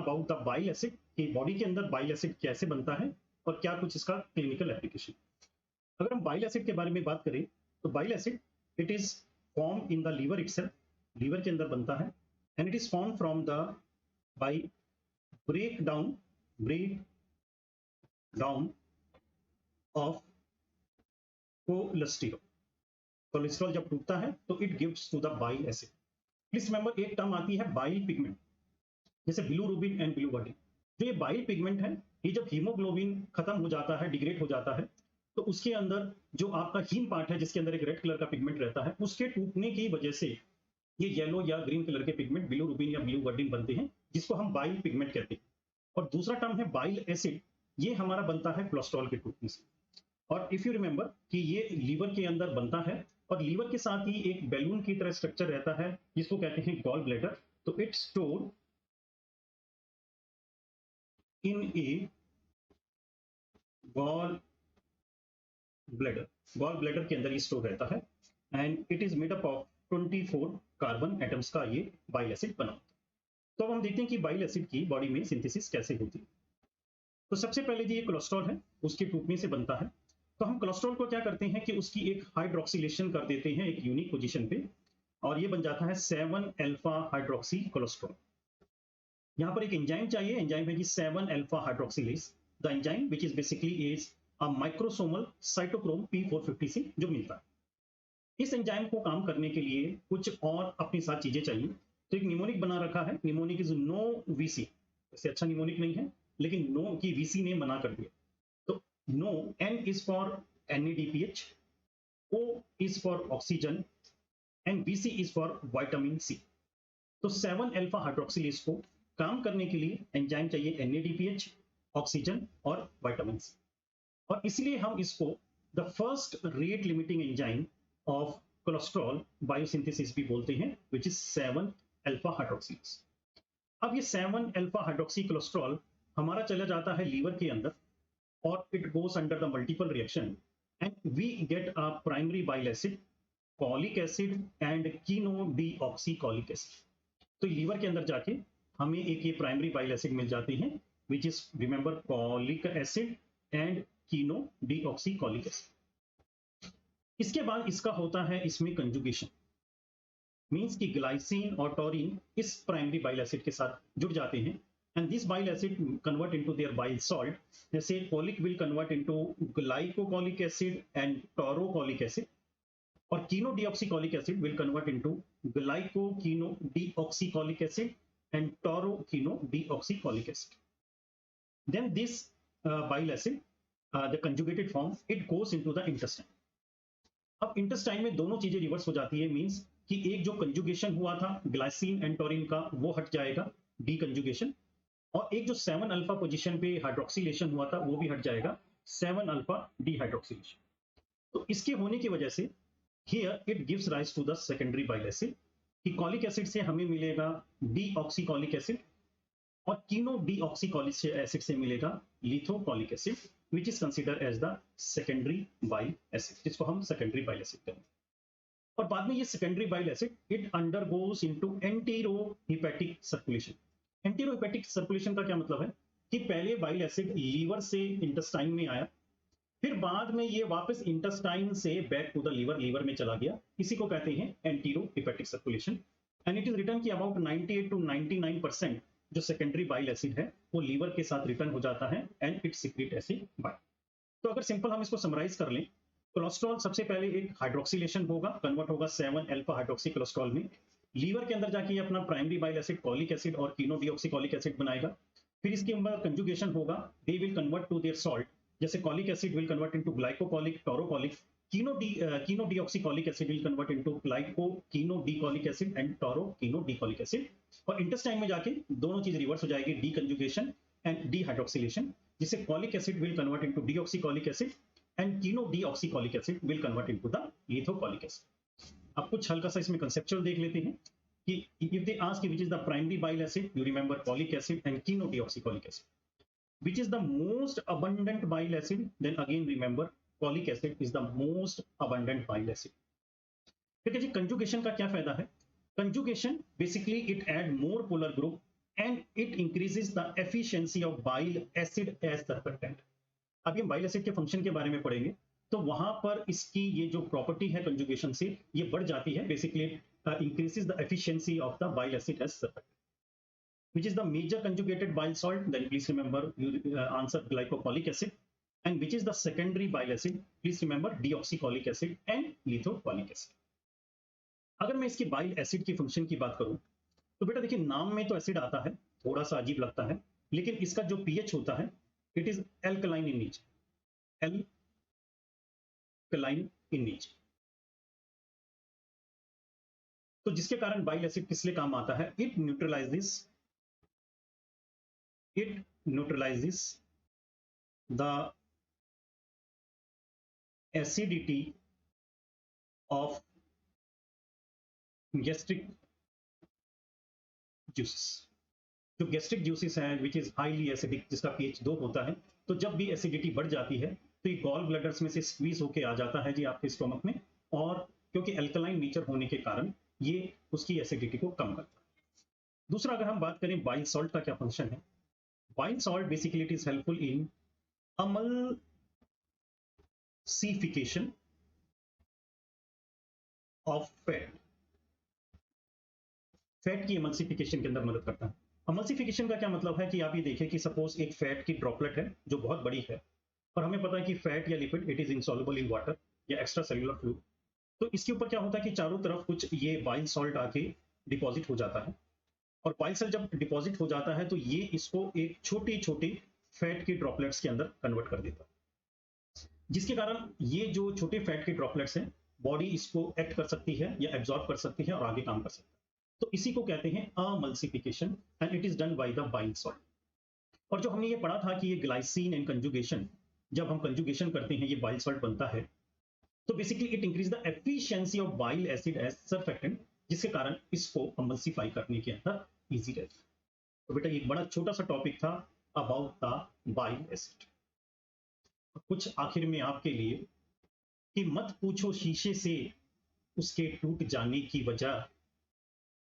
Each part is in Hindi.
अबाउट द बाइल एसिड कि बॉडी के अंदर बाइल एसिड कैसे बनता है और क्या कुछ इसका क्लिनिकल एप्लीकेशन। अगर हम बाइल एसिड के बारे में बात करें तो bile acid it is form in the liver itself, liver के अंदर बनता है, and it is form from the by break down of cholesterol. Cholesterol जब टूटता है तो it gives to the bile acid. Please remember एक टर्म आती है बाइल पिगमेंट, जैसे बिलुरुबिन एंड बिलुवर्डिन। जो ये बाइल पिगमेंट है, ये जब हीमोग्लोबिन खत्म हो जाता है, डिग्रेड हो जाता है, तो उसके अंदर जो आपका हीम पार्ट है जिसके अंदर एक रेड कलर का पिगमेंट रहता है, उसके टूटने की वजह से ये येलो या ग्रीन कलर के पिगमेंट बिलुरुबिन या बिलुवर्डिन बनते हैं, जिसको हम बाइल पिगमेंट कहते हैं। और दूसरा टर्म है बाइल एसिड, ये हमारा बनता है कोलेस्ट्रॉल के टूटने से। और इफ यू रिमेंबर कि ये लीवर के अंदर बनता है, और लीवर के साथ ही एक बैलून की तरह स्ट्रक्चर रहता है जिसको कहते हैं गॉल ब्लैडर। तो it's store in a gall bladder के अंदर ये स्टोर रहता है, and it is made up of 24 carbon atoms का ये बाइल एसिड बना होता है। तो अब हम देखते हैं कि बाइल एसिड की बॉडी में सिंथेसिस कैसे होती है। तो सबसे पहले जो ये कोलेस्ट्रॉल है उसके टूटने से बनता है। तो हम कोलेस्ट्रॉल को क्या करते हैं कि उसकी एक हाइड्रोक्सिलेशन कर देते हैं एक यूनिक पोजीशन पे, और ये बन जाता है 7 अल्फा हाइड्रोक्सी कोलेस्ट्रॉल। यहाँ पर एक एंजाइम चाहिए, एंजाइम है जी 7 alpha hydroxylase. The enzyme which is basically is a microsomal cytochrome P450 से जो मिलता है। इस एंजाइम को काम करने के लिए कुछ और अपने साथ चीजें चाहिए। तो एक निमोनिक बना रखा है, निमोनिक इज नो वीसी। इससे अच्छा निमोनिक नहीं है, लेकिन नो की वीसी ने मना कर दिया। तो no, N is for NADPH, O is for oxygen, and VC is for vitamin C। तो 7 अल्फा हाइड्रोक्सिलेज को काम करने के लिए एंजाइम चाहिए NADPH, ऑक्सीजन और विटामिन C। और इसलिए हम इसको the first rate limiting enzyme of cholesterol biosynthesis भी बोलते हैं, विच इज 7 अल्फा हाइड्रोक्सिलेज। अब ये 7 अल्फा हाइड्रोक्सी कोलेस्ट्रॉल हमारा चला जाता है लीवर के अंदर, और it goes under the multiple reaction, and we get a primary bile acid, cholic acid and chenodeoxycholic acid. तो लीवर के अंदर जाके हमें एक ये प्राइमरी बाइल एसिड मिल जाते हैं, which is remember cholic acid and chenodeoxycholic acid. इसके बाद इसका होता है इसमें कंजुगेशन, मींस कि ग्लाइसिन और टॉरिन इस प्राइमरी बाइल एसिड के साथ जुड़ जाते हैं, and this bile acid convert into their bile salt. जैसे colic will convert into glycolic acid and taurocolic acid, और chenodeoxycholic acid will convert into glycoquinodeoxycholic acid and tauroquinodeoxycholic acid. Then this bile acid, the conjugated form, it goes into the intestine. अब इंटेस्टाइन में दोनों चीजें रिवर्स हो जाती है, मींस कि एक जो कंजुगेशन हुआ था ग्लाइसिन एंड टॉरिन का वो हट जाएगा, डीकंजुगेशन, और एक जो 7 अल्फा पोजीशन पे हाइड्रोक्सिलेशन हुआ था वो भी हट जाएगा, 7 अल्फा डीहाइड्रोक्सिलेशन। तो इसके होने की वजह से here it gives rise to the secondary bile acid, कि कॉलिक एसिड से हमें मिलेगा डीऑक्सीकॉलिक एसिड, और कीनोडीऑक्सीकॉलिक एसिड से मिलेगा लिथोकॉलिक acid, which is considered as the secondary bile acid, जिसको हम secondary bile acid कहते हैं। और बाद में ये secondary bile acid it undergoes into enterohepatic circulation। enterohepatic circulation का क्या मतलब है कि पहले bile acid लीवर से इंटेस्टाइन में आया, फिर बाद में ये वापस इंटेस्टाइन से back to the liver, liver में चला गया, इसी को कहते हैं enterohepatic circulation। And it is return की अबाउट 98 to 99% जो सेकेंडरी बाइल एसिड है वो लीवर के साथ रिटर्न हो जाता है, and it secret acid bile. तो अगर सिंपल हम इसको समराइज कर लें, कोलेस्ट्रॉल सबसे पहले एक हाइड्रोक्सिलेशन होगा, कन्वर्ट होगा 7 अल्फा हाइड्रोक्सी कोलेस्ट्रॉल में, लीवर के अंदर जाके अपना primary bile acid cholic acid और कीनोडीऑक्सीकॉलिक एसिड बनाएगा, फिर इसके अंदर कंजुगेशन होगा, they will convert to their salt, जैसे cholic acid will convert into glycocholic, taurocholic, chenodeoxycholic acid will convert into glycochenodeoxycholic acid and taurochenodeoxycholic acid, और इंटेस्टाइन में जाके दोनों चीज रिवर्स हो जाएगी, डीकंजुगेशन एंड डीहाइड्रोक्सिलेशन, जिससे cholic acid will convert into deoxycholic acid and chenodeoxycholic acid will convert into the lithocholic acid. अब कुछ हल्का सा इसमें कंसेप्चुअल देख लेते हैं कि if they ask which is the primary bile acid, you remember cholic acid and chenodeoxycholic acid. Which is the most abundant bile acid, then again remember colic acid is the most abundant bile acid। ठीक है जी। कंजुगेशन का क्या फायदा है? Conjugation basically it add more polar group and it increases the efficiency of bile acid as surfactant. अभी हम बाइल एसिड के फंक्शन के बारे में पढ़ेंगे, तो वहां पर इसकी ये जो प्रॉपर्टी है कंजुगेशन से ये बढ़ जाती है, basically increases the efficiency of the bile acid as surfactant. Which is the major conjugated bile salt? Then please remember you answer glycolic acid. And which is the secondary bile acid? Please remember deoxycholic acid and lithocholic acid. अगर मैं इसकी बाइल एसिड की फंक्शन की बात करूं तो बेटा देखिए नाम में तो एसिड आता है, थोड़ा सा अजीब लगता है, लेकिन इसका जो पीएच होता है it is alkaline in nature, alkaline in nature. तो जिसके कारण बाइल एसिड किस लिए काम आता है? It neutralises the acidity of gastric juices. जो गैस्ट्रिक जूसेस हैं विच इज हाईली एसिडिक, जिसका पीएच 2 होता है, तो जब भी एसिडिटी बढ़ जाती है तो ये गॉल ब्लैडर्स में से स्क्वीज होके आ जाता है जी आपके स्टोमक में, और क्योंकि अल्कलाइन नेचर होने के कारण ये उसकी एसिडिटी को कम करता है। दूसरा अगर हम बात करें बाइल सॉल्ट का क्या फंक्शन है, bile salt basically it is helpful in emulsification of fat की एमल्सिफिकेशन के अंदर मदद करता है। एमल्सिफिकेशन का क्या मतलब है कि आप ये देखें कि सपोज एक फैट की ड्रॉपलेट है जो बहुत बड़ी है, और हमें पता है कि फैट या lipid it is insoluble in water या एक्स्ट्रा सेल्युलर फ्लूइड, तो इसके ऊपर क्या होता है कि चारों तरफ कुछ ये बाइल सॉल्ट आके डिपॉजिट हो जाता है, और बाइल सॉल्ट जब डिपॉजिट हो जाता है तो ये इसको एक छोटी छोटी फैट की ड्रॉपलेट्स के अंदर कन्वर्ट कर देता है, जिसके कारण ये जो छोटे फैट के ड्रॉपलेट्स हैं बॉडी इसको एक्ट कर सकती है या एब्जॉर्ब कर सकती है और आगे काम कर सकती है। तो इसी को कहते हैं emulsification and it is done by the bile salt. और जो हमने ये पढ़ा था कि ये ग्लाइसिन एंड कंजुगेशन, जब हम कंजुगेशन करते हैं ये बाइल सॉल्ट बनता है, तो basically it increase the efficiency of bile acid as surfactant, जिसके कारण इसको एमल्सिफाई करने के अंदर इजी रहता है। तो बेटा एक बड़ा छोटा सा टॉपिक था अबाउट द बाइल एसिड। कुछ आखिर में आपके लिए कि मत पूछो शीशे से उसके टूट जाने की वजह,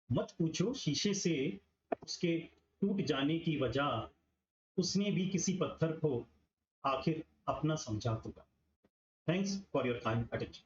मत पूछो शीशे से उसके टूट जाने की वजह, उसने भी किसी पत्थर को आखिर अपना समझा होगा। Thanks for your kind attention.